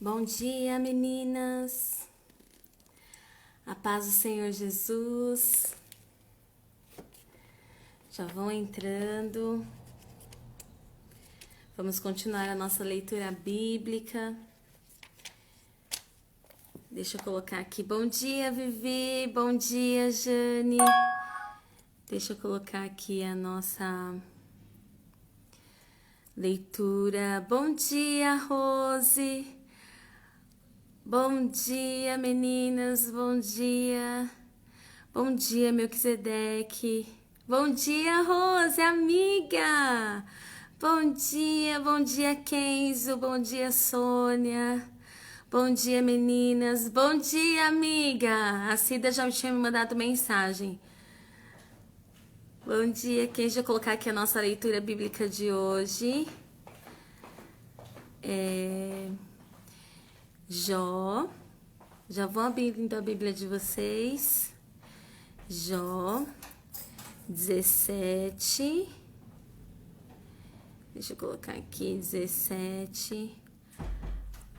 Bom dia, meninas. A paz do Senhor Jesus. Já vão entrando. Vamos continuar a nossa leitura bíblica. Deixa eu colocar aqui. Bom dia, Vivi. Bom dia, Jane. Deixa eu colocar aqui a nossa leitura. Bom dia, Rose. Bom dia, meninas. Bom dia. Bom dia, Melquisedeque. Bom dia, Rose, amiga. Bom dia, Kenzo. Bom dia, Sônia. Bom dia, meninas. Bom dia, amiga. A Cida já tinha me mandado mensagem. Bom dia, Kenzo. Deixa eu colocar aqui a nossa leitura bíblica de hoje. Jó. Já vou abrindo a Bíblia de vocês. Jó 17. Deixa eu colocar aqui 17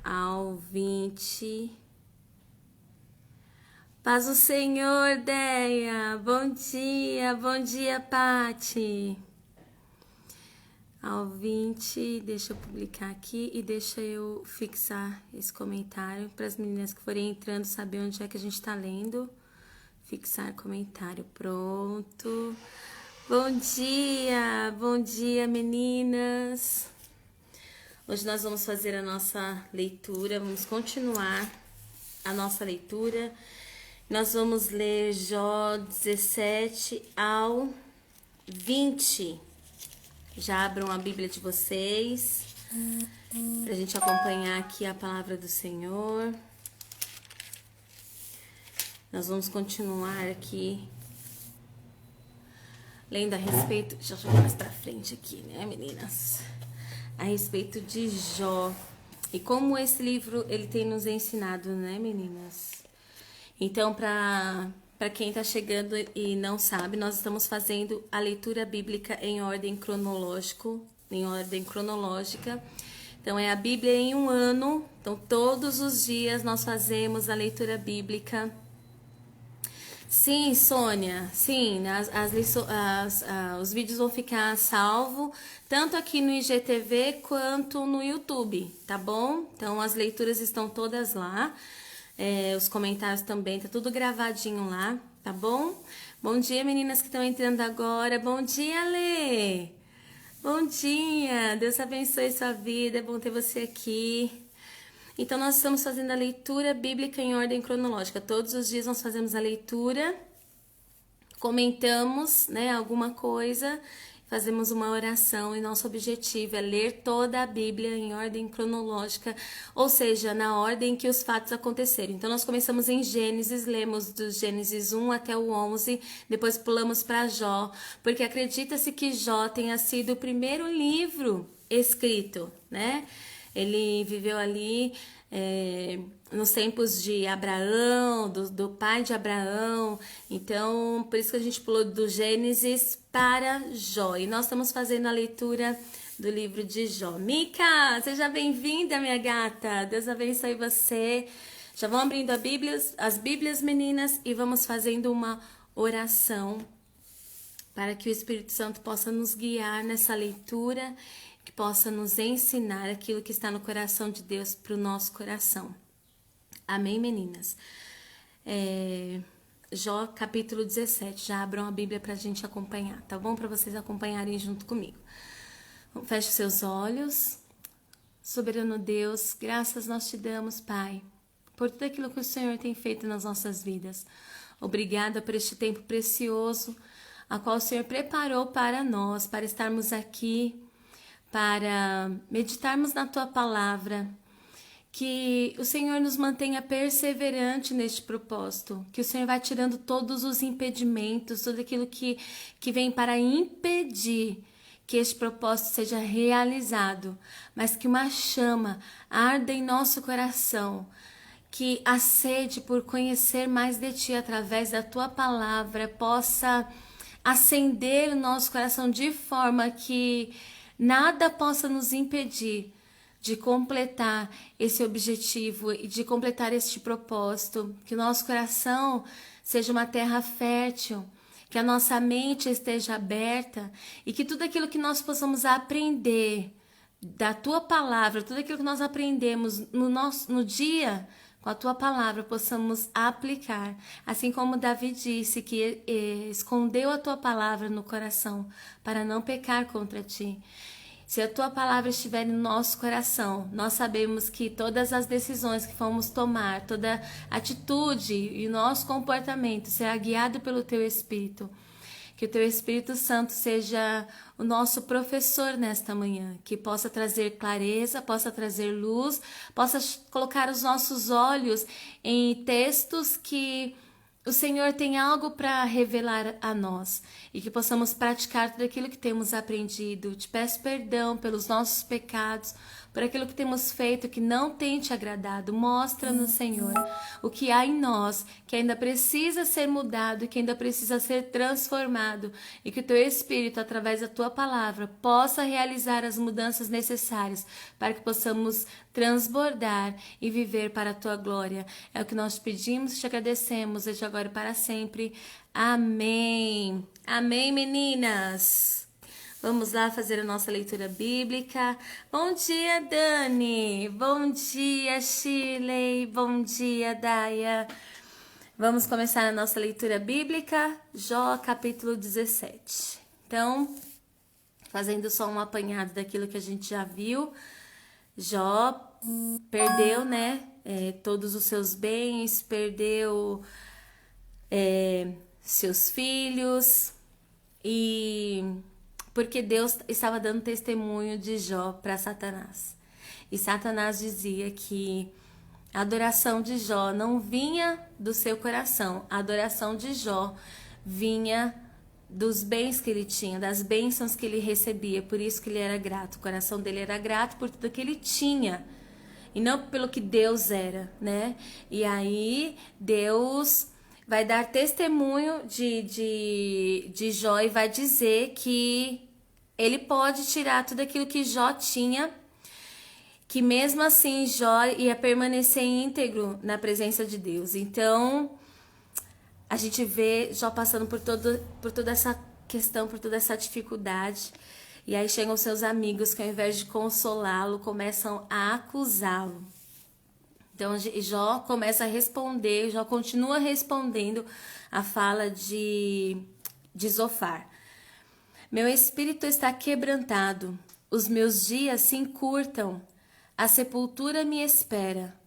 ao 20. Paz o Senhor, Deia. Bom dia, Pati. Ao 20, deixa eu publicar aqui e deixa eu fixar esse comentário para as meninas que forem entrando saber onde é que a gente está lendo. Fixar comentário, pronto. Bom dia, meninas. Hoje nós vamos fazer a nossa leitura, vamos continuar a nossa leitura. Nós vamos ler Jó 17 ao 20. Já abram a Bíblia de vocês, para a gente acompanhar aqui a palavra do Senhor. Nós vamos continuar aqui lendo a respeito, deixa eu jogar mais pra frente aqui, né, meninas? A respeito de Jó. E como esse livro, ele tem nos ensinado, né, meninas? Então, para quem tá chegando e não sabe, nós estamos fazendo a leitura bíblica em ordem cronológica. Então, é a Bíblia em um ano. Então, todos os dias nós fazemos a leitura bíblica. Sim, Sônia, sim, os vídeos vão ficar salvo tanto aqui no IGTV quanto no YouTube, tá bom? Então as leituras estão todas lá, os comentários também, tá tudo gravadinho lá, tá bom? Bom dia, meninas que estão entrando agora, bom dia, Lê! Bom dia, Deus abençoe sua vida, é bom ter você aqui. Então, nós estamos fazendo a leitura bíblica em ordem cronológica. Todos os dias nós fazemos a leitura, comentamos, né, alguma coisa, fazemos uma oração e nosso objetivo é ler toda a Bíblia em ordem cronológica, ou seja, na ordem que os fatos aconteceram. Então, nós começamos em Gênesis, lemos do Gênesis 1 até o 11, depois pulamos para Jó, porque acredita-se que Jó tenha sido o primeiro livro escrito, né? Ele viveu ali nos tempos de Abraão, do pai de Abraão. Então, por isso que a gente pulou do Gênesis para Jó. E nós estamos fazendo a leitura do livro de Jó. Mica, seja bem-vinda, minha gata. Deus abençoe você. Já vão abrindo as Bíblias, meninas, e vamos fazendo uma oração para que o Espírito Santo possa nos guiar nessa leitura, que possa nos ensinar aquilo que está no coração de Deus para o nosso coração. Amém, meninas? Jó, capítulo 17. Já abram a Bíblia para a gente acompanhar, tá bom? Para vocês acompanharem junto comigo. Feche os seus olhos. Soberano Deus, graças nós te damos, Pai, por tudo aquilo que o Senhor tem feito nas nossas vidas. Obrigada por este tempo precioso, a qual o Senhor preparou para nós, para estarmos aqui, para meditarmos na Tua Palavra, que o Senhor nos mantenha perseverante neste propósito, que o Senhor vai tirando todos os impedimentos, tudo aquilo que vem para impedir que este propósito seja realizado, mas que uma chama arda em nosso coração, que a sede por conhecer mais de Ti através da Tua Palavra possa acender o nosso coração de forma que nada possa nos impedir de completar esse objetivo e de completar este propósito. Que o nosso coração seja uma terra fértil, que a nossa mente esteja aberta e que tudo aquilo que nós possamos aprender da tua palavra, tudo aquilo que nós aprendemos no dia com a tua palavra, possamos aplicar. Assim como Davi disse que escondeu a tua palavra no coração para não pecar contra ti. Se a tua palavra estiver no nosso coração, nós sabemos que todas as decisões que vamos tomar, toda atitude e nosso comportamento será guiado pelo teu Espírito. Que o teu Espírito Santo seja o nosso professor nesta manhã, que possa trazer clareza, possa trazer luz, possa colocar os nossos olhos em textos que o Senhor tem algo para revelar a nós e que possamos praticar tudo aquilo que temos aprendido. Te peço perdão pelos nossos pecados, por aquilo que temos feito que não tem te agradado. Mostra-nos, Senhor, o que há em nós, que ainda precisa ser mudado, que ainda precisa ser transformado e que o Teu Espírito, através da Tua palavra, possa realizar as mudanças necessárias para que possamos transbordar e viver para a Tua glória. É o que nós pedimos e te agradecemos desde agora e para sempre. Amém. Amém, meninas. Vamos lá fazer a nossa leitura bíblica. Bom dia, Dani. Bom dia, Shirley. Bom dia, Daya. Vamos começar a nossa leitura bíblica, Jó, capítulo 17. Então, fazendo só um apanhado daquilo que a gente já viu, Jó perdeu, né, todos os seus bens, perdeu seus filhos, e porque Deus estava dando testemunho de Jó para Satanás. E Satanás dizia que a adoração de Jó não vinha do seu coração, a adoração de Jó vinha dos bens que ele tinha, das bênçãos que ele recebia, por isso que ele era grato. O coração dele era grato por tudo que ele tinha, e não pelo que Deus era, né? E aí Deus vai dar testemunho de Jó e vai dizer que ele pode tirar tudo aquilo que Jó tinha, que mesmo assim Jó ia permanecer íntegro na presença de Deus. Então, a gente vê Jó passando por toda essa questão, por toda essa dificuldade. E aí chegam seus amigos que, ao invés de consolá-lo, começam a acusá-lo. Então, Jó começa a responder, Jó continua respondendo a fala de Zofar. Meu espírito está quebrantado, os meus dias se encurtam, a sepultura me espera.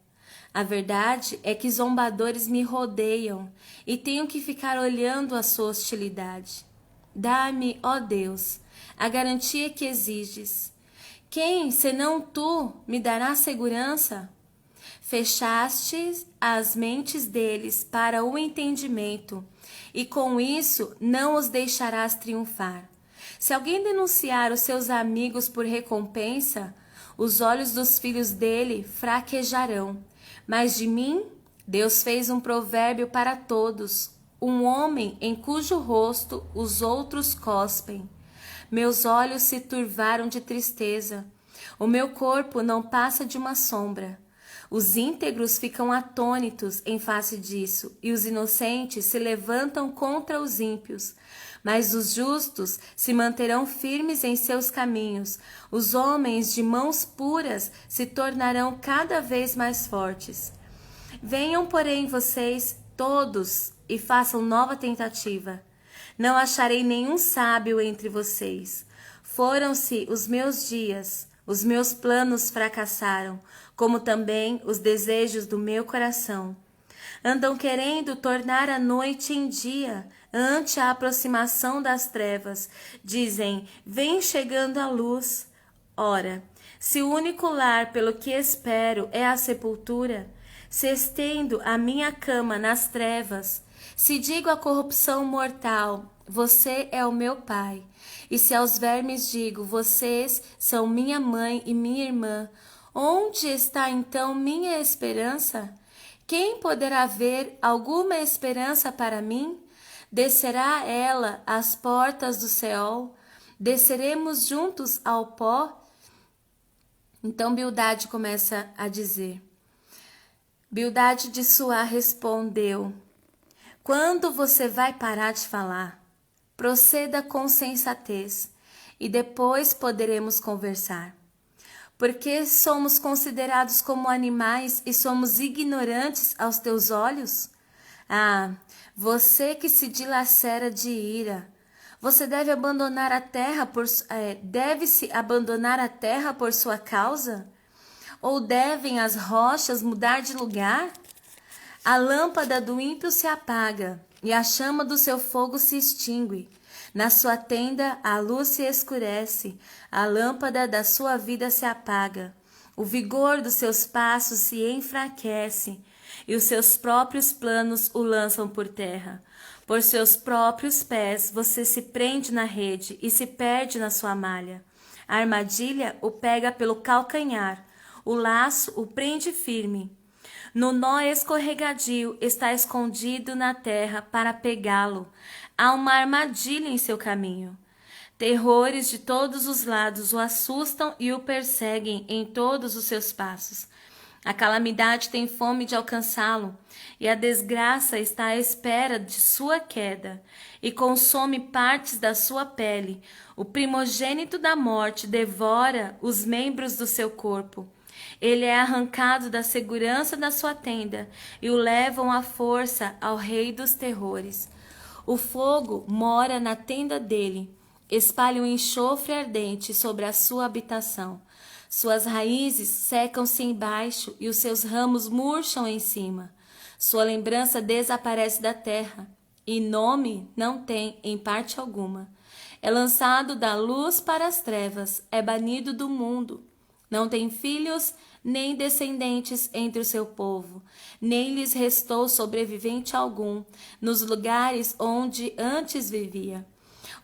A verdade é que zombadores me rodeiam e tenho que ficar olhando a sua hostilidade. Dá-me, ó Deus, a garantia que exiges. Quem, senão tu, me dará segurança? Fechaste as mentes deles para o entendimento, e com isso não os deixarás triunfar. Se alguém denunciar os seus amigos por recompensa, os olhos dos filhos dele fraquejarão. Mas de mim, Deus fez um provérbio para todos, um homem em cujo rosto os outros cospem. Meus olhos se turvaram de tristeza, o meu corpo não passa de uma sombra. Os íntegros ficam atônitos em face disso, e os inocentes se levantam contra os ímpios. Mas os justos se manterão firmes em seus caminhos. Os homens de mãos puras se tornarão cada vez mais fortes. Venham, porém, vocês todos e façam nova tentativa. Não acharei nenhum sábio entre vocês. Foram-se os meus dias, os meus planos fracassaram, como também os desejos do meu coração. Andam querendo tornar a noite em dia, ante a aproximação das trevas. Dizem, vem chegando a luz. Ora, se o único lar pelo que espero é a sepultura, se estendo a minha cama nas trevas, se digo à corrupção mortal, você é o meu pai, e se aos vermes digo, vocês são minha mãe e minha irmã, onde está então minha esperança? Quem poderá ver alguma esperança para mim? Descerá ela às portas do Seol? Desceremos juntos ao pó? Então Bildade começa a dizer. Bildade de Suá respondeu: quando você vai parar de falar? Proceda com sensatez, e depois poderemos conversar. Porque somos considerados como animais e somos ignorantes aos teus olhos? Ah, você que se dilacera de ira, você deve abandonar a terra deve-se abandonar a terra por sua causa? Ou devem as rochas mudar de lugar? A lâmpada do ímpio se apaga, e a chama do seu fogo se extingue. Na sua tenda a luz se escurece, a lâmpada da sua vida se apaga. O vigor dos seus passos se enfraquece, e os seus próprios planos o lançam por terra. Por seus próprios pés você se prende na rede e se perde na sua malha. A armadilha o pega pelo calcanhar, o laço o prende firme. No nó escorregadio está escondido na terra para pegá-lo. Há uma armadilha em seu caminho. Terrores de todos os lados o assustam e o perseguem em todos os seus passos. A calamidade tem fome de alcançá-lo, e a desgraça está à espera de sua queda, e consome partes da sua pele. O primogênito da morte devora os membros do seu corpo. Ele é arrancado da segurança da sua tenda, e o levam à força ao rei dos terrores. O fogo mora na tenda dele, espalha um enxofre ardente sobre a sua habitação. Suas raízes secam-se embaixo e os seus ramos murcham em cima. Sua lembrança desaparece da terra e nome não tem em parte alguma. É lançado da luz para as trevas, é banido do mundo. Não tem filhos nem descendentes entre o seu povo, nem lhes restou sobrevivente algum nos lugares onde antes vivia.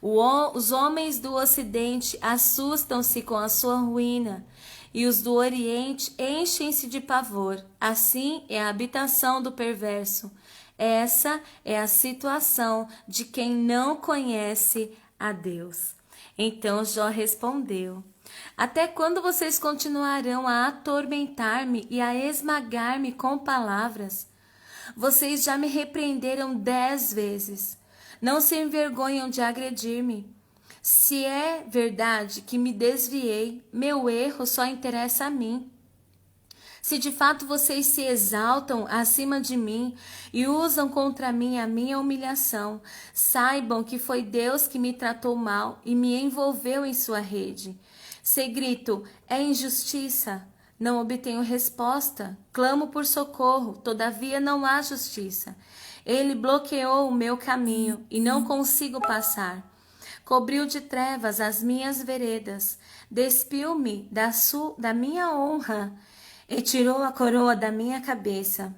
Os homens do Ocidente assustam-se com a sua ruína, e os do Oriente enchem-se de pavor. Assim é a habitação do perverso. Essa é a situação de quem não conhece a Deus. Então Jó respondeu: até quando vocês continuarão a atormentar-me e a esmagar-me com palavras? Vocês já me repreenderam 10 vezes. Não se envergonham de agredir-me. Se é verdade que me desviei, meu erro só interessa a mim. Se de fato vocês se exaltam acima de mim e usam contra mim a minha humilhação, saibam que foi Deus que me tratou mal e me envolveu em sua rede. Se grito, é injustiça, não obtenho resposta. Clamo por socorro, todavia não há justiça. Ele bloqueou o meu caminho e não consigo passar. Cobriu de trevas as minhas veredas, despiu-me da minha honra e tirou a coroa da minha cabeça.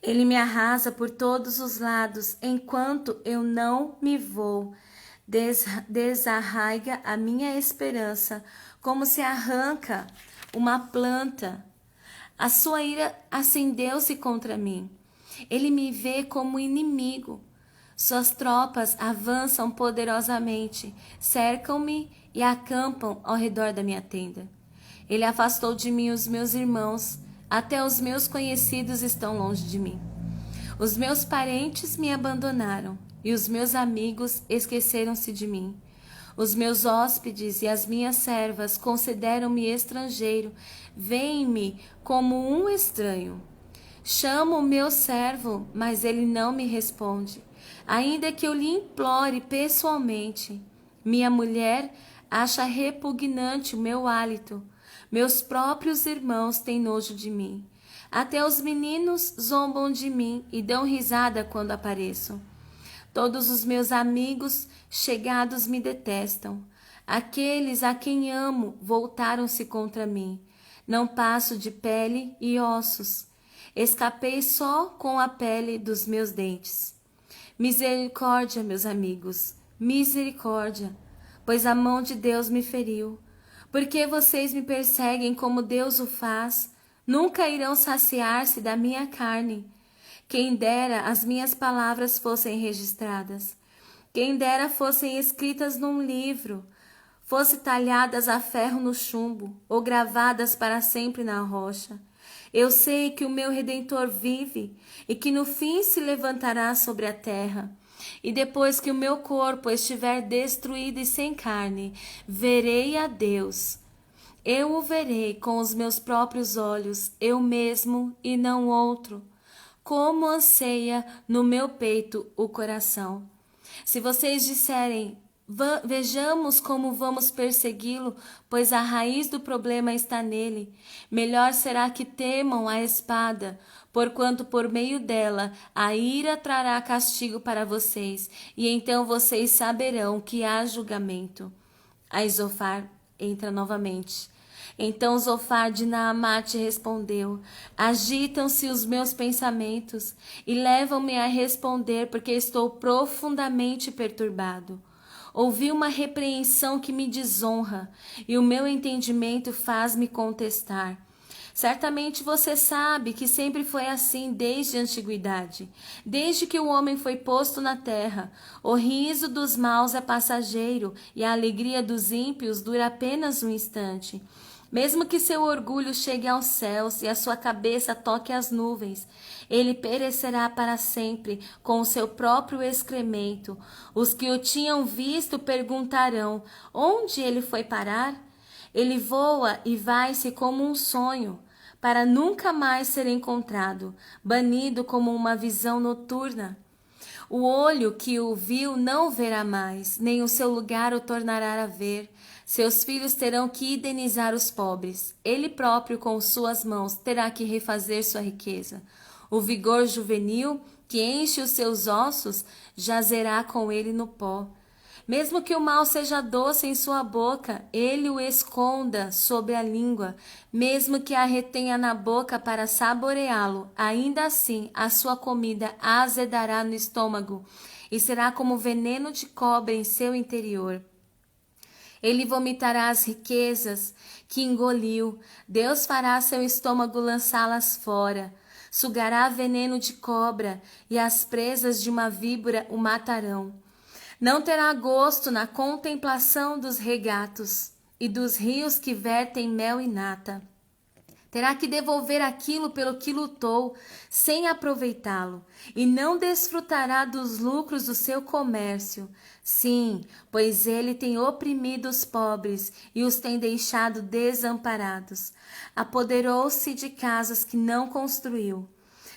Ele me arrasa por todos os lados, enquanto eu não me vou. Desarraiga a minha esperança, como se arranca uma planta. A sua ira acendeu-se contra mim. Ele me vê como inimigo. Suas tropas avançam poderosamente, cercam-me e acampam ao redor da minha tenda. Ele afastou de mim os meus irmãos, até os meus conhecidos estão longe de mim. Os meus parentes me abandonaram e os meus amigos esqueceram-se de mim. Os meus hóspedes e as minhas servas consideram-me estrangeiro, veem-me como um estranho. Chamo o meu servo, mas ele não me responde, ainda que eu lhe implore pessoalmente. Minha mulher acha repugnante o meu hálito. Meus próprios irmãos têm nojo de mim. Até os meninos zombam de mim e dão risada quando apareço. Todos os meus amigos chegados me detestam. Aqueles a quem amo voltaram-se contra mim. Não passo de pele e ossos. Escapei só com a pele dos meus dentes. Misericórdia, meus amigos, misericórdia, pois a mão de Deus me feriu. Por que vocês me perseguem como Deus o faz? Nunca irão saciar-se da minha carne. Quem dera as minhas palavras fossem registradas. Quem dera fossem escritas num livro. fosse talhadas a ferro no chumbo, ou gravadas para sempre na rocha. Eu sei que o meu Redentor vive, e que no fim se levantará sobre a terra. E depois que o meu corpo estiver destruído e sem carne, verei a Deus. Eu o verei com os meus próprios olhos, eu mesmo e não outro. Como anseia no meu peito o coração. Se vocês disserem, vejamos como vamos persegui-lo, pois a raiz do problema está nele. Melhor será que temam a espada, porquanto por meio dela a ira trará castigo para vocês, e então vocês saberão que há julgamento. Aí Zofar entra novamente. Então Zofar de Naamate respondeu: agitam-se os meus pensamentos e levam-me a responder, porque estou profundamente perturbado. Ouvi uma repreensão que me desonra, e o meu entendimento faz-me contestar. Certamente você sabe que sempre foi assim desde a antiguidade. Desde que o homem foi posto na terra, o riso dos maus é passageiro e a alegria dos ímpios dura apenas um instante. Mesmo que seu orgulho chegue aos céus e a sua cabeça toque as nuvens, ele perecerá para sempre com o seu próprio excremento. Os que o tinham visto perguntarão: onde ele foi parar? Ele voa e vai-se como um sonho, para nunca mais ser encontrado, banido como uma visão noturna. O olho que o viu não o verá mais, nem o seu lugar o tornará a ver. Seus filhos terão que indenizar os pobres. Ele próprio, com suas mãos, terá que refazer sua riqueza. O vigor juvenil, que enche os seus ossos, jazerá com ele no pó. Mesmo que o mal seja doce em sua boca, ele o esconda sob a língua. Mesmo que a retenha na boca para saboreá-lo, ainda assim a sua comida azedará no estômago e será como veneno de cobra em seu interior. Ele vomitará as riquezas que engoliu. Deus fará seu estômago lançá-las fora. Sugará veneno de cobra e as presas de uma víbora o matarão. Não terá gosto na contemplação dos regatos e dos rios que vertem mel e nata. Terá que devolver aquilo pelo que lutou, sem aproveitá-lo, e não desfrutará dos lucros do seu comércio. Sim, pois ele tem oprimido os pobres e os tem deixado desamparados. Apoderou-se de casas que não construiu.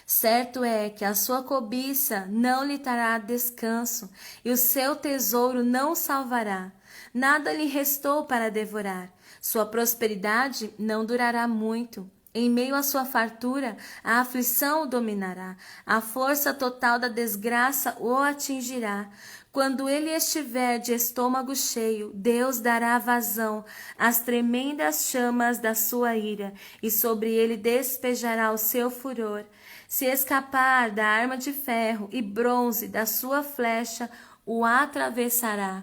Certo é que a sua cobiça não lhe dará descanso, e o seu tesouro não o salvará. Nada lhe restou para devorar. Sua prosperidade não durará muito. Em meio à sua fartura, a aflição o dominará. A força total da desgraça o atingirá. Quando ele estiver de estômago cheio, Deus dará vazão às tremendas chamas da sua ira, e sobre ele despejará o seu furor. Se escapar da arma de ferro e bronze da sua flecha, o atravessará.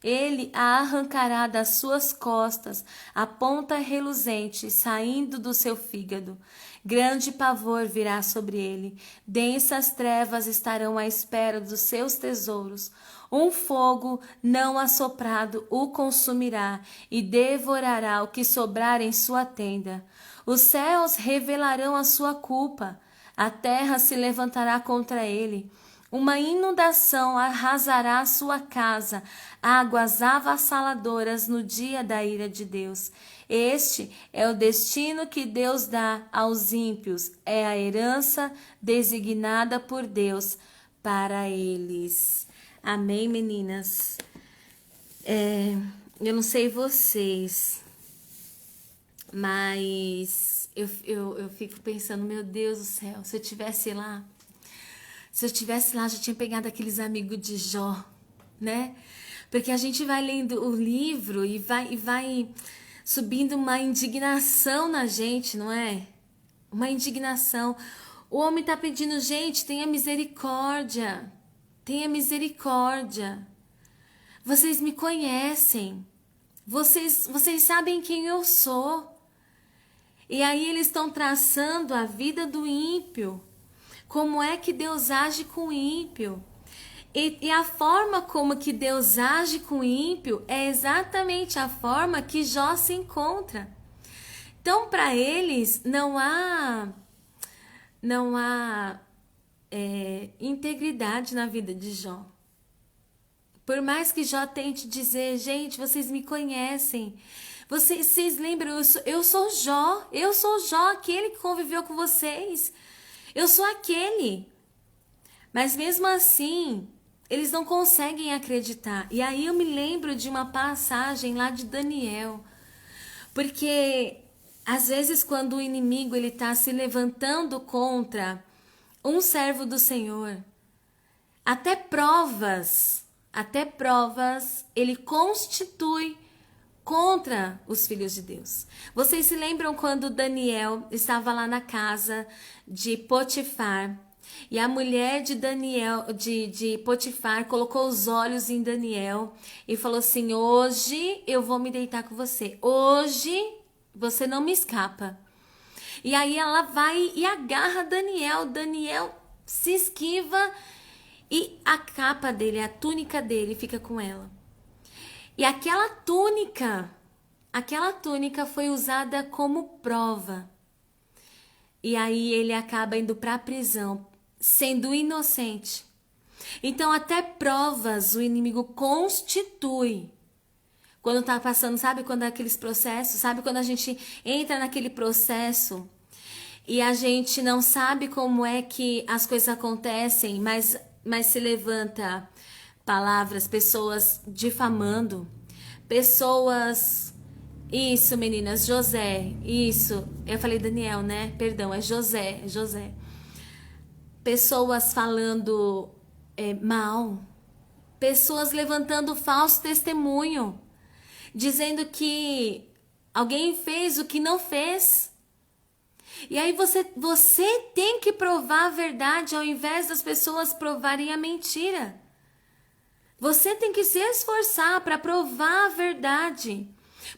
Ele a arrancará das suas costas, a ponta reluzente saindo do seu fígado. Grande pavor virá sobre ele. Densas trevas estarão à espera dos seus tesouros. Um fogo não assoprado o consumirá e devorará o que sobrar em sua tenda. Os céus revelarão a sua culpa. A terra se levantará contra ele. Uma inundação arrasará a sua casa, águas avassaladoras no dia da ira de Deus. Este é o destino que Deus dá aos ímpios, é a herança designada por Deus para eles. Amém, meninas? Eu não sei vocês, mas eu fico pensando, meu Deus do céu, se eu tivesse lá, já tinha pegado aqueles amigos de Jó, né? Porque a gente vai lendo o livro e vai subindo uma indignação na gente, não é? Uma indignação. O homem tá pedindo, gente, tenha misericórdia. Tenha misericórdia. Vocês me conhecem. Vocês sabem quem eu sou. E aí eles estão traçando a vida do ímpio. Como é que Deus age com o ímpio? E a forma como que Deus age com o ímpio é exatamente a forma que Jó se encontra. Então, para eles, não há integridade na vida de Jó. Por mais que Jó tente dizer, gente, vocês me conhecem. Vocês lembram, eu sou Jó, aquele que conviveu com vocês. Eu sou aquele. Mas mesmo assim, eles não conseguem acreditar. E aí eu me lembro de uma passagem lá de Daniel. Porque às vezes quando o inimigo ele está se levantando contra um servo do Senhor, até provas ele constitui contra os filhos de Deus. Vocês se lembram quando Daniel estava lá na casa de Potifar e a mulher de Daniel, de Potifar, colocou os olhos em Daniel e falou assim: hoje eu vou me deitar com você, hoje você não me escapa. E aí ela vai e agarra Daniel se esquiva e a capa dele, a túnica dele fica com ela. E aquela túnica foi usada como prova. E aí ele acaba indo para a prisão, sendo inocente. Então até provas o inimigo constitui. Quando tá passando, sabe quando é aqueles processos, sabe quando a gente entra naquele processo e a gente não sabe como é que as coisas acontecem, mas se levanta palavras, pessoas difamando, pessoas... Isso, meninas, José, isso. Eu falei Daniel, né? Perdão, é José. Pessoas falando mal, pessoas levantando falso testemunho, dizendo que alguém fez o que não fez. E aí você tem que provar a verdade ao invés das pessoas provarem a mentira. Você tem que se esforçar para provar a verdade.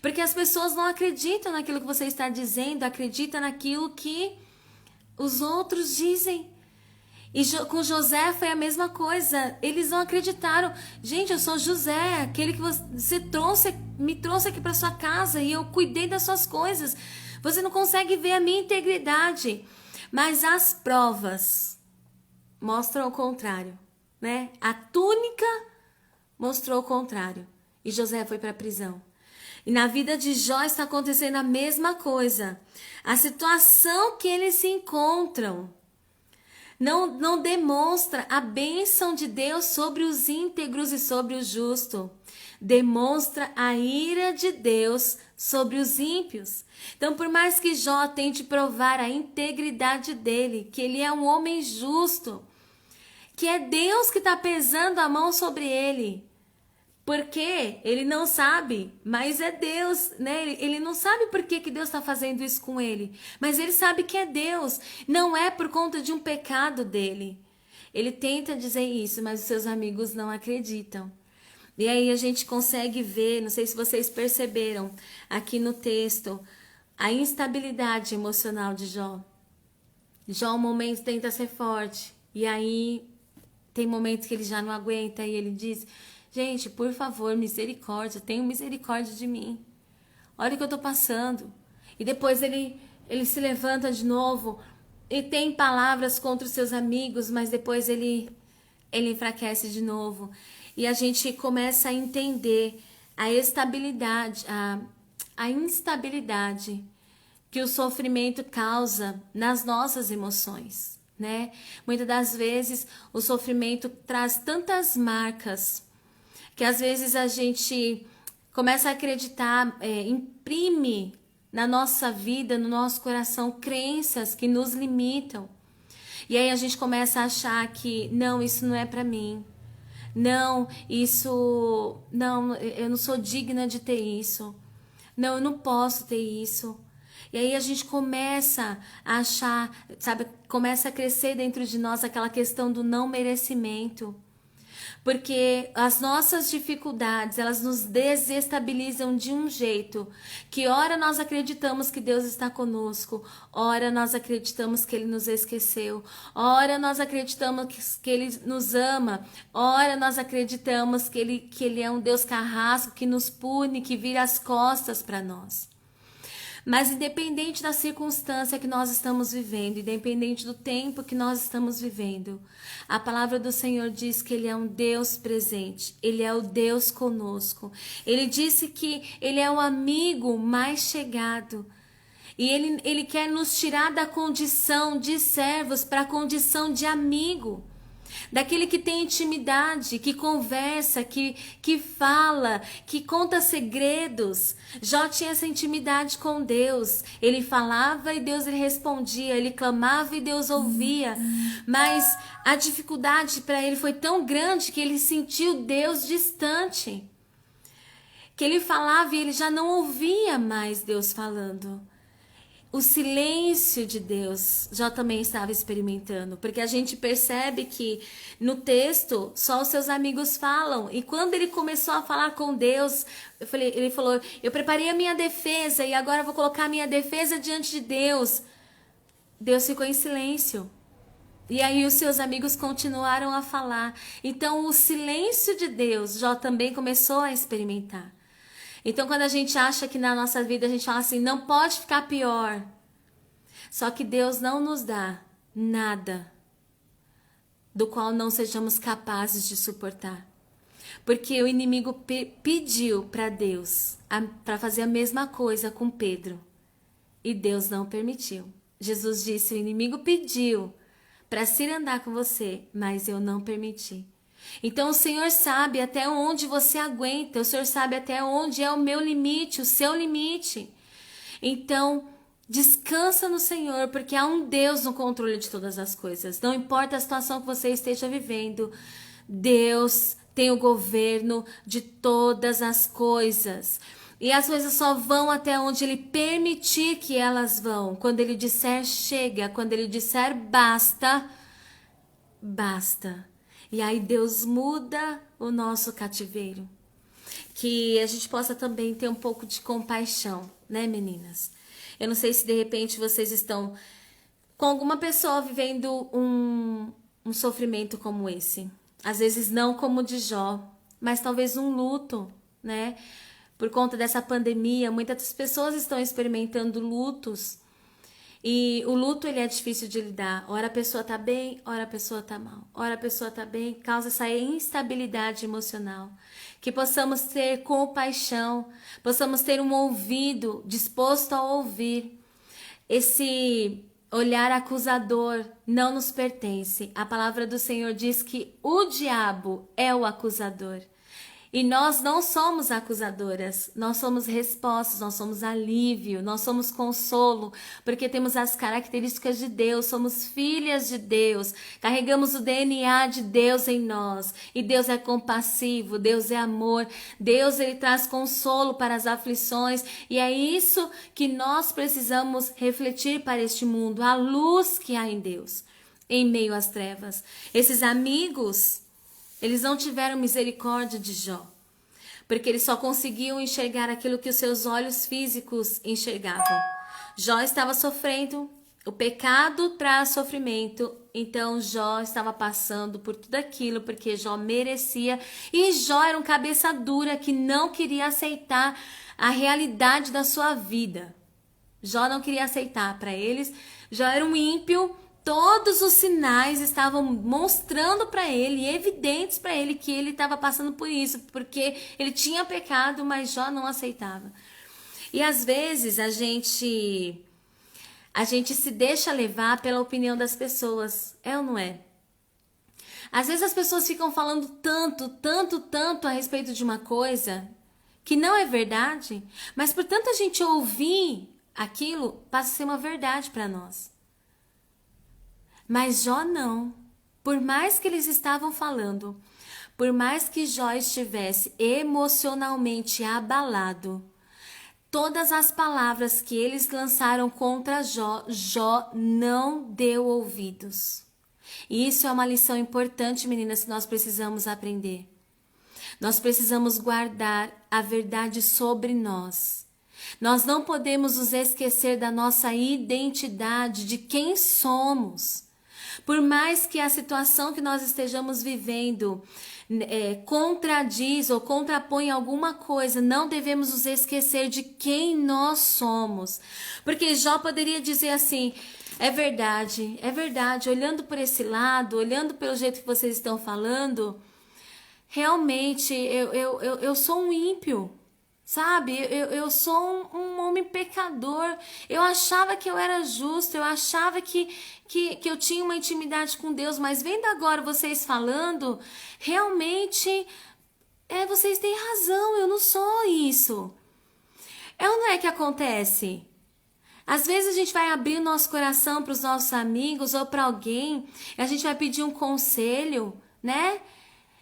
Porque as pessoas não acreditam naquilo que você está dizendo, acreditam naquilo que os outros dizem. E com José foi a mesma coisa. Eles não acreditaram. Gente, eu sou José, aquele que você me trouxe aqui para sua casa e eu cuidei das suas coisas. Você não consegue ver a minha integridade. Mas as provas mostram o contrário, né? A túnica mostrou o contrário. E José foi para a prisão. E na vida de Jó está acontecendo a mesma coisa. A situação que eles se encontram não demonstra a bênção de Deus sobre os íntegros e sobre o justo. Demonstra a ira de Deus sobre os ímpios. Então, por mais que Jó tente provar a integridade dele, que ele é um homem justo, que é Deus que está pesando a mão sobre ele, porque ele não sabe, mas é Deus, né? Ele não sabe por que Deus está fazendo isso com ele, mas ele sabe que é Deus, não é por conta de um pecado dele. Ele tenta dizer isso, mas os seus amigos não acreditam. E aí a gente consegue ver, não sei se vocês perceberam aqui no texto, a instabilidade emocional de Jó. Jó, um momento, tenta ser forte, e aí tem momentos que ele já não aguenta, e ele diz: gente, por favor, misericórdia, tenha misericórdia de mim. Olha o que eu tô passando. E depois ele se levanta de novo e tem palavras contra os seus amigos, mas depois ele enfraquece de novo. E a gente começa a entender a estabilidade, a instabilidade que o sofrimento causa nas nossas emoções, né? Muitas das vezes o sofrimento traz tantas marcas que às vezes a gente começa a acreditar, imprime na nossa vida, no nosso coração, crenças que nos limitam. E aí a gente começa a achar que, não, isso não é para mim. Não, eu não sou digna de ter isso. Não, eu não posso ter isso. E aí a gente começa a achar, sabe, começa a crescer dentro de nós aquela questão do não merecimento. Porque as nossas dificuldades, elas nos desestabilizam de um jeito que ora nós acreditamos que Deus está conosco, ora nós acreditamos que Ele nos esqueceu, ora nós acreditamos que Ele nos ama, ora nós acreditamos que Ele é um Deus carrasco, que nos pune, que vira as costas para nós. Mas independente da circunstância que nós estamos vivendo, independente do tempo que nós estamos vivendo, a palavra do Senhor diz que Ele é um Deus presente, Ele é o Deus conosco. Ele disse que Ele é o amigo mais chegado. E Ele quer nos tirar da condição de servos para a condição de amigo. Daquele que tem intimidade, que conversa, que fala, que conta segredos. Jó tinha essa intimidade com Deus. Ele falava e Deus lhe respondia. Ele clamava e Deus ouvia. Mas a dificuldade para ele foi tão grande que ele sentiu Deus distante. Que ele falava e ele já não ouvia mais Deus falando. O silêncio de Deus já também estava experimentando, porque a gente percebe que no texto só os seus amigos falam, e quando ele começou a falar com Deus, ele falou, eu preparei a minha defesa e agora vou colocar a minha defesa diante de Deus. Deus ficou em silêncio. E aí os seus amigos continuaram a falar. Então o silêncio de Deus já também começou a experimentar. Então, quando a gente acha que na nossa vida a gente fala assim, não pode ficar pior. Só que Deus não nos dá nada do qual não sejamos capazes de suportar. Porque o inimigo pediu para Deus para fazer a mesma coisa com Pedro. E Deus não permitiu. Jesus disse, o inimigo pediu para se andar com você, mas eu não permiti. Então o Senhor sabe até onde você aguenta, o Senhor sabe até onde é o meu limite, o seu limite. Então descansa no Senhor, porque há um Deus no controle de todas as coisas. Não importa a situação que você esteja vivendo, Deus tem o governo de todas as coisas. E as coisas só vão até onde Ele permitir que elas vão. Quando Ele disser chega, quando Ele disser basta, basta. E aí Deus muda o nosso cativeiro. Que a gente possa também ter um pouco de compaixão, né, meninas? Eu não sei se de repente vocês estão com alguma pessoa vivendo um sofrimento como esse. Às vezes não como o de Jó, mas talvez um luto, né? Por conta dessa pandemia, muitas pessoas estão experimentando lutos. E o luto, ele é difícil de lidar. Ora a pessoa tá bem, ora a pessoa tá mal. Ora a pessoa tá bem, causa essa instabilidade emocional. Que possamos ter compaixão, possamos ter um ouvido disposto a ouvir. Esse olhar acusador não nos pertence. A palavra do Senhor diz que o diabo é o acusador. E nós não somos acusadoras, nós somos respostas, nós somos alívio, nós somos consolo, porque temos as características de Deus, somos filhas de Deus, carregamos o DNA de Deus em nós. E Deus é compassivo, Deus é amor, Deus ele traz consolo para as aflições. E é isso que nós precisamos refletir para este mundo, a luz que há em Deus, em meio às trevas. Esses amigos, eles não tiveram misericórdia de Jó, porque eles só conseguiam enxergar aquilo que os seus olhos físicos enxergavam. Jó estava sofrendo, o pecado traz sofrimento, então Jó estava passando por tudo aquilo, porque Jó merecia, e Jó era um cabeça dura que não queria aceitar a realidade da sua vida. Jó não queria aceitar, para eles, Jó era um ímpio. Todos os sinais estavam mostrando para ele, evidentes para ele, que ele estava passando por isso, porque ele tinha pecado, mas Jó não aceitava. E às vezes a gente se deixa levar pela opinião das pessoas, é ou não é? Às vezes as pessoas ficam falando tanto a respeito de uma coisa que não é verdade, mas por tanta gente ouvir aquilo, passa a ser uma verdade para nós. Mas Jó não. Por mais que eles estavam falando, por mais que Jó estivesse emocionalmente abalado, todas as palavras que eles lançaram contra Jó, Jó não deu ouvidos. E isso é uma lição importante, meninas, que nós precisamos aprender. Nós precisamos guardar a verdade sobre nós. Nós não podemos nos esquecer da nossa identidade, de quem somos. Por mais que a situação que nós estejamos vivendo contradiz ou contrapõe alguma coisa, não devemos nos esquecer de quem nós somos. Porque Jó poderia dizer assim: é verdade, olhando por esse lado, olhando pelo jeito que vocês estão falando, realmente eu sou um ímpio. Sabe, eu sou um homem pecador. Eu achava que eu era justo, eu achava que eu tinha uma intimidade com Deus, mas vendo agora vocês falando, realmente vocês têm razão, eu não sou isso. É ou não é que acontece? Às vezes a gente vai abrir o nosso coração para os nossos amigos ou para alguém, e a gente vai pedir um conselho, né?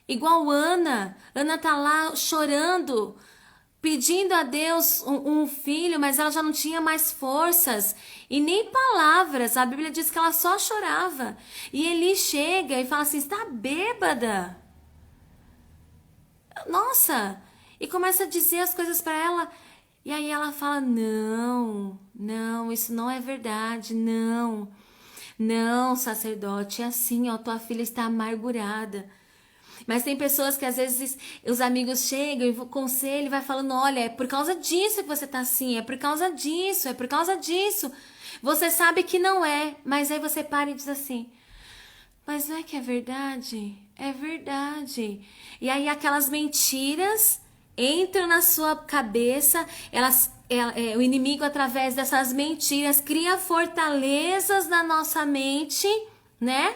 Igual Ana tá lá chorando, pedindo a Deus um filho, mas ela já não tinha mais forças e nem palavras. A Bíblia diz que ela só chorava. E Eli chega e fala assim: está bêbada? Nossa! E começa a dizer as coisas para ela. E aí ela fala: não, isso não é verdade, não, sacerdote, é assim, ó, tua filha está amargurada. Mas tem pessoas que às vezes os amigos chegam e o conselho vai falando: olha, é por causa disso que você tá assim, é por causa disso, é por causa disso. Você sabe que não é, mas aí você para e diz assim: mas não é que é verdade? É verdade. E aí aquelas mentiras entram na sua cabeça, o inimigo, através dessas mentiras, cria fortalezas na nossa mente, né?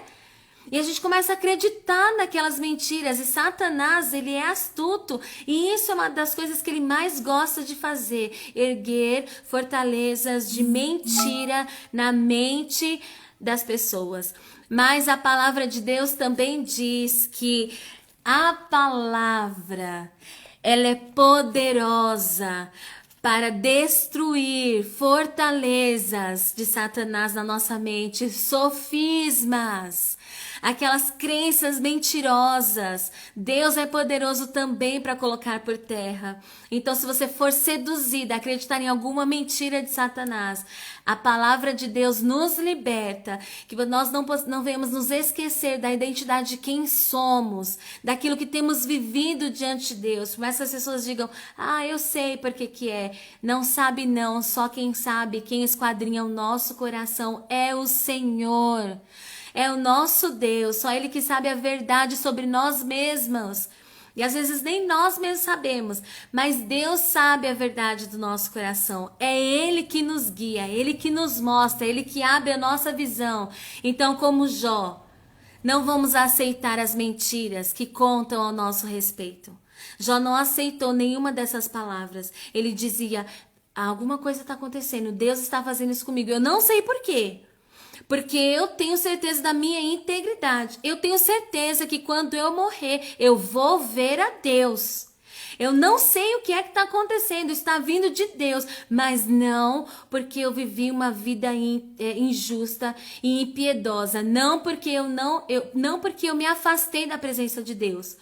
E a gente começa a acreditar naquelas mentiras. E Satanás, ele é astuto. E isso é uma das coisas que ele mais gosta de fazer. Erguer fortalezas de mentira na mente das pessoas. Mas a palavra de Deus também diz que a palavra, ela é poderosa para destruir fortalezas de Satanás na nossa mente, sofismas, aquelas crenças mentirosas. Deus é poderoso também para colocar por terra. Então, se você for seduzida a acreditar em alguma mentira de Satanás, a palavra de Deus nos liberta, que nós não venhamos nos esquecer da identidade de quem somos, daquilo que temos vivido diante de Deus. Mas essas pessoas digam: eu sei por que é. Não sabe não, só quem sabe, quem esquadrinha o nosso coração é o Senhor. É o nosso Deus, só Ele que sabe a verdade sobre nós mesmos. E às vezes nem nós mesmos sabemos, mas Deus sabe a verdade do nosso coração. É Ele que nos guia, é Ele que nos mostra, é Ele que abre a nossa visão. Então, como Jó, não vamos aceitar as mentiras que contam ao nosso respeito. Jó não aceitou nenhuma dessas palavras. Ele dizia: alguma coisa está acontecendo, Deus está fazendo isso comigo. Eu não sei por quê. Porque eu tenho certeza da minha integridade. Eu tenho certeza que quando eu morrer, eu vou ver a Deus. Eu não sei o que é que está acontecendo, está vindo de Deus, mas não porque eu vivi uma vida injusta e impiedosa, não porque eu me afastei da presença de Deus.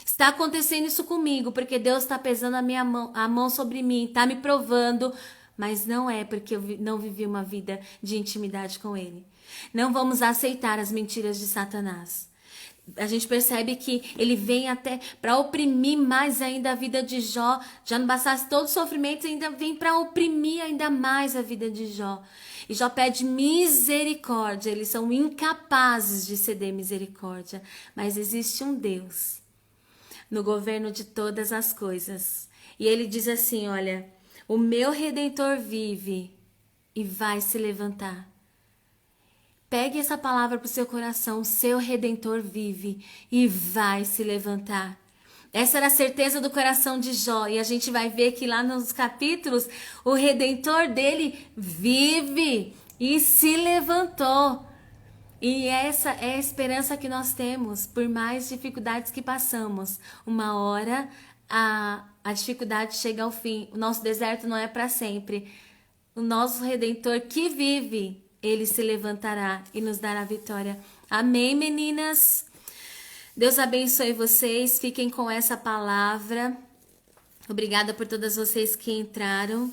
Está acontecendo isso comigo, porque Deus está pesando a mão sobre mim, está me provando, mas não é porque eu não vivi uma vida de intimidade com Ele. Não vamos aceitar as mentiras de Satanás. A gente percebe que ele vem até para oprimir mais ainda a vida de Jó. Já não bastasse todo o sofrimento, ainda vem para oprimir ainda mais a vida de Jó. E Jó pede misericórdia. Eles são incapazes de ceder misericórdia. Mas existe um Deus no governo de todas as coisas. E ele diz assim: olha, o meu Redentor vive e vai se levantar. Pegue essa palavra para o seu coração: o seu Redentor vive e vai se levantar. Essa era a certeza do coração de Jó. E a gente vai ver que lá nos capítulos, o Redentor dele vive e se levantou. E essa é a esperança que nós temos, por mais dificuldades que passamos. Uma hora a dificuldade chega ao fim. O nosso deserto não é para sempre. O nosso Redentor que vive, Ele se levantará e nos dará vitória Amém, meninas? Deus abençoe vocês, fiquem com essa palavra. Obrigada por todas vocês que entraram.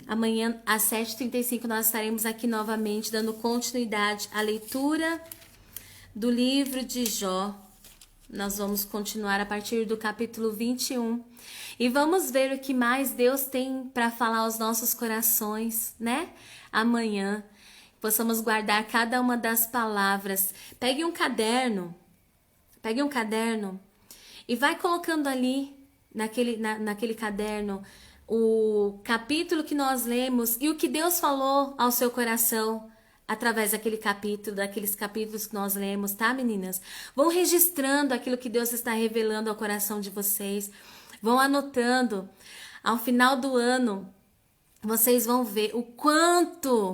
Amanhã às 7h35 nós estaremos aqui novamente dando continuidade à leitura do livro de Jó. Nós vamos continuar a partir do capítulo 21 e vamos ver o que mais Deus tem para falar aos nossos corações, né? Amanhã possamos guardar cada uma das palavras. Pegue um caderno e vai colocando ali naquele caderno o capítulo que nós lemos e o que Deus falou ao seu coração através daqueles capítulos que nós lemos, tá, meninas? Vão registrando aquilo que Deus está revelando ao coração de vocês. Vão anotando. Ao final do ano, vocês vão ver o quanto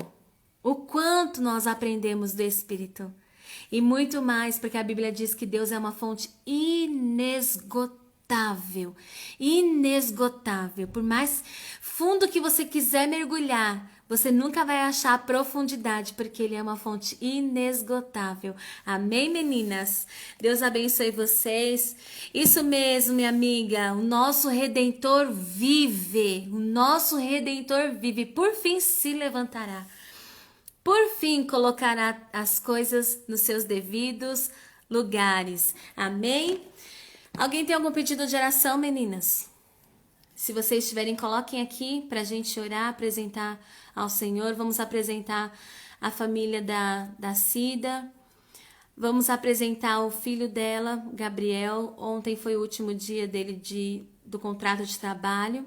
nós aprendemos do Espírito. E muito mais, porque a Bíblia diz que Deus é uma fonte inesgotável. Inesgotável. Por mais fundo que você quiser mergulhar, você nunca vai achar a profundidade, porque Ele é uma fonte inesgotável. Amém, meninas? Deus abençoe vocês. Isso mesmo, minha amiga. O nosso Redentor vive. O nosso Redentor vive. Por fim se levantará. Por fim colocará as coisas nos seus devidos lugares. Amém? Alguém tem algum pedido de oração, meninas? Se vocês tiverem, coloquem aqui para a gente orar, apresentar ao Senhor. Vamos apresentar a família da Cida. Vamos apresentar o filho dela, Gabriel. Ontem foi o último dia dele do contrato de trabalho.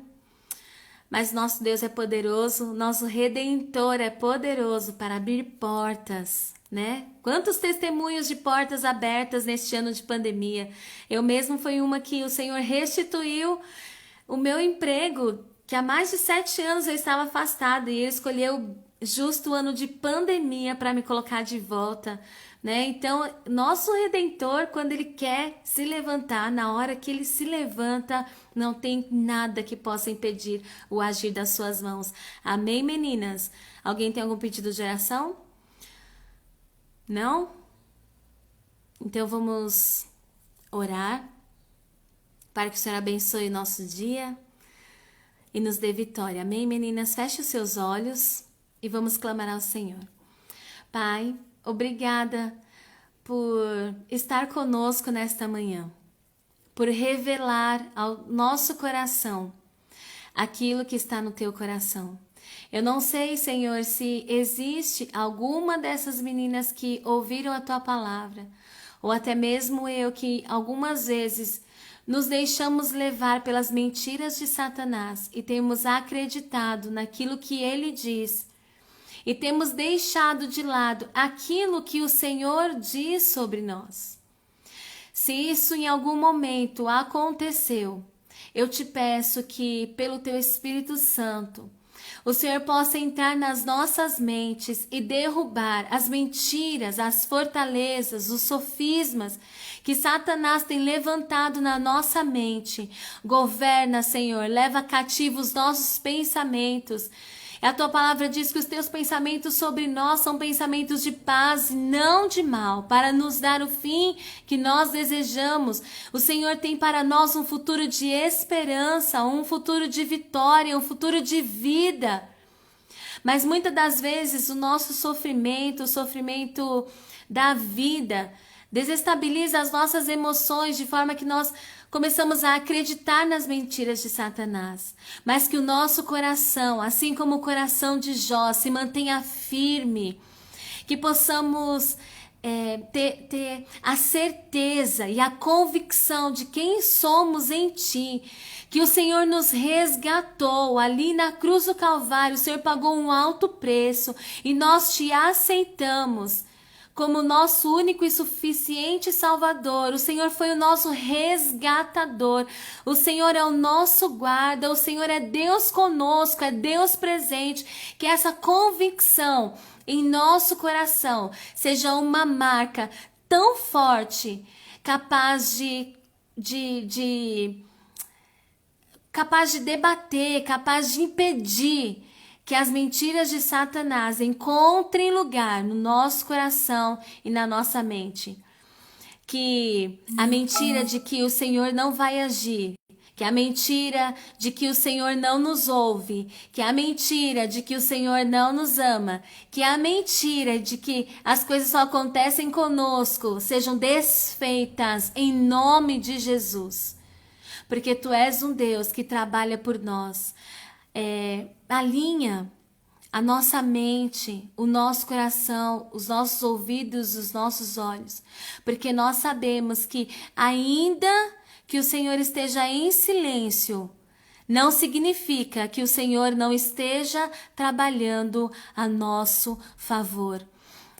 Mas nosso Deus é poderoso, nosso Redentor é poderoso para abrir portas, né? Quantos testemunhos de portas abertas neste ano de pandemia. Eu mesmo fui uma que o Senhor restituiu o meu emprego, que há mais de 7 anos eu estava afastada, e Ele escolheu justo o ano de pandemia para me colocar de volta, né? Então, nosso Redentor, quando Ele quer se levantar, na hora que Ele se levanta, não tem nada que possa impedir o agir das suas mãos. Amém, meninas? Alguém tem algum pedido de oração? Não? Então, vamos orar para que o Senhor abençoe nosso dia e nos dê vitória. Amém, meninas? Feche os seus olhos e vamos clamar ao Senhor. Pai, obrigada por estar conosco nesta manhã, por revelar ao nosso coração aquilo que está no teu coração. Eu não sei, Senhor, se existe alguma dessas meninas que ouviram a tua palavra, ou até mesmo eu que algumas vezes nos deixamos levar pelas mentiras de Satanás e temos acreditado naquilo que ele diz e temos deixado de lado aquilo que o Senhor diz sobre nós. Se isso em algum momento aconteceu, eu te peço que, pelo teu Espírito Santo, o Senhor possa entrar nas nossas mentes e derrubar as mentiras, as fortalezas, os sofismas que Satanás tem levantado na nossa mente. Governa, Senhor, leva cativo os nossos pensamentos. A tua palavra diz que os teus pensamentos sobre nós são pensamentos de paz e não de mal, para nos dar o fim que nós desejamos. O Senhor tem para nós um futuro de esperança, um futuro de vitória, um futuro de vida. Mas muitas das vezes o nosso sofrimento, o sofrimento da vida, desestabiliza as nossas emoções de forma que nós começamos a acreditar nas mentiras de Satanás. Mas que o nosso coração, assim como o coração de Jó, se mantenha firme. Que possamos ter a certeza e a convicção de quem somos em Ti. Que o Senhor nos resgatou ali na cruz do Calvário. O Senhor pagou um alto preço e nós Te aceitamos como nosso único e suficiente Salvador. O Senhor foi o nosso resgatador. O Senhor é o nosso guarda. O Senhor é Deus conosco, é Deus presente. Que essa convicção em nosso coração seja uma marca tão forte, capaz de debater, capaz de impedir que as mentiras de Satanás encontrem lugar no nosso coração e na nossa mente. Que a mentira de que o Senhor não vai agir, que a mentira de que o Senhor não nos ouve, que a mentira de que o Senhor não nos ama, que a mentira de que as coisas só acontecem conosco sejam desfeitas em nome de Jesus. Porque Tu és um Deus que trabalha por nós. Alinha a nossa mente, o nosso coração, os nossos ouvidos, os nossos olhos. Porque nós sabemos que ainda que o Senhor esteja em silêncio, não significa que o Senhor não esteja trabalhando a nosso favor.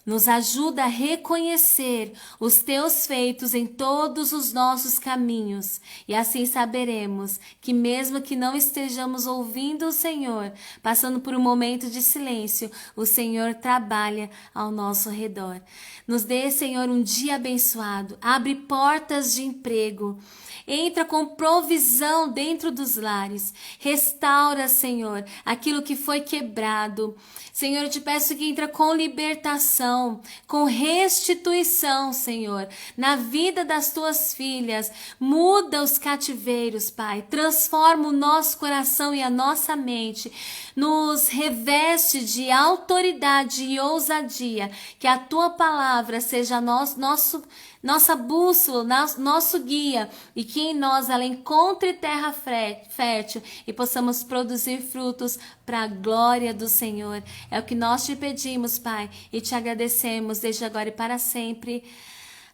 Nos ajuda a reconhecer os Teus feitos em todos os nossos caminhos. E assim saberemos que mesmo que não estejamos ouvindo o Senhor, passando por um momento de silêncio, o Senhor trabalha ao nosso redor. Nos dê, Senhor, um dia abençoado. Abre portas de emprego. Entra com provisão dentro dos lares. Restaura, Senhor, aquilo que foi quebrado. Senhor, eu te peço que entra com libertação, com restituição, Senhor, na vida das tuas filhas. Muda os cativeiros, Pai. Transforma o nosso coração e a nossa mente. Nos reveste de autoridade e ousadia. Que a tua palavra seja nossa bússola, nosso guia, e que em nós ela encontre terra fértil e possamos produzir frutos para a glória do Senhor. É o que nós te pedimos, Pai, e te agradecemos desde agora e para sempre.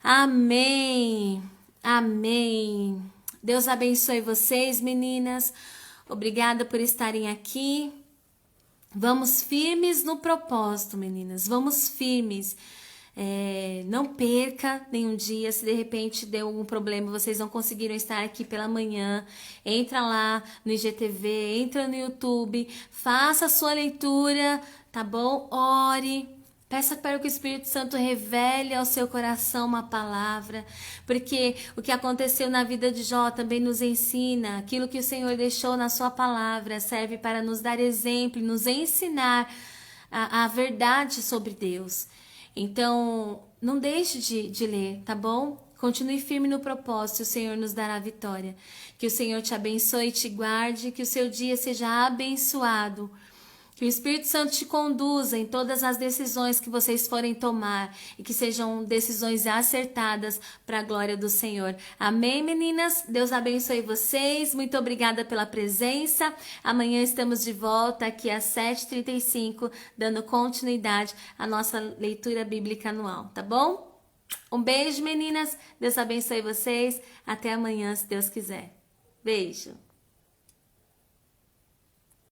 Amém. Amém. Deus abençoe vocês, meninas. Obrigada por estarem aqui. Vamos firmes no propósito, meninas. Vamos firmes. Não perca nenhum dia. Se de repente deu algum problema, vocês não conseguiram estar aqui pela manhã, entra lá no IGTV, entra no YouTube, faça a sua leitura, tá bom? Ore, peça para que o Espírito Santo revele ao seu coração uma palavra, porque o que aconteceu na vida de Jó também nos ensina. Aquilo que o Senhor deixou na sua palavra serve para nos dar exemplo, nos ensinar a verdade sobre Deus. Então, não deixe de ler, tá bom? Continue firme no propósito, o Senhor nos dará a vitória. Que o Senhor te abençoe e te guarde, que o seu dia seja abençoado. Que o Espírito Santo te conduza em todas as decisões que vocês forem tomar e que sejam decisões acertadas para a glória do Senhor. Amém, meninas? Deus abençoe vocês. Muito obrigada pela presença. Amanhã estamos de volta aqui às 7h35, dando continuidade à nossa leitura bíblica anual, tá bom? Um beijo, meninas. Deus abençoe vocês. Até amanhã, se Deus quiser. Beijo.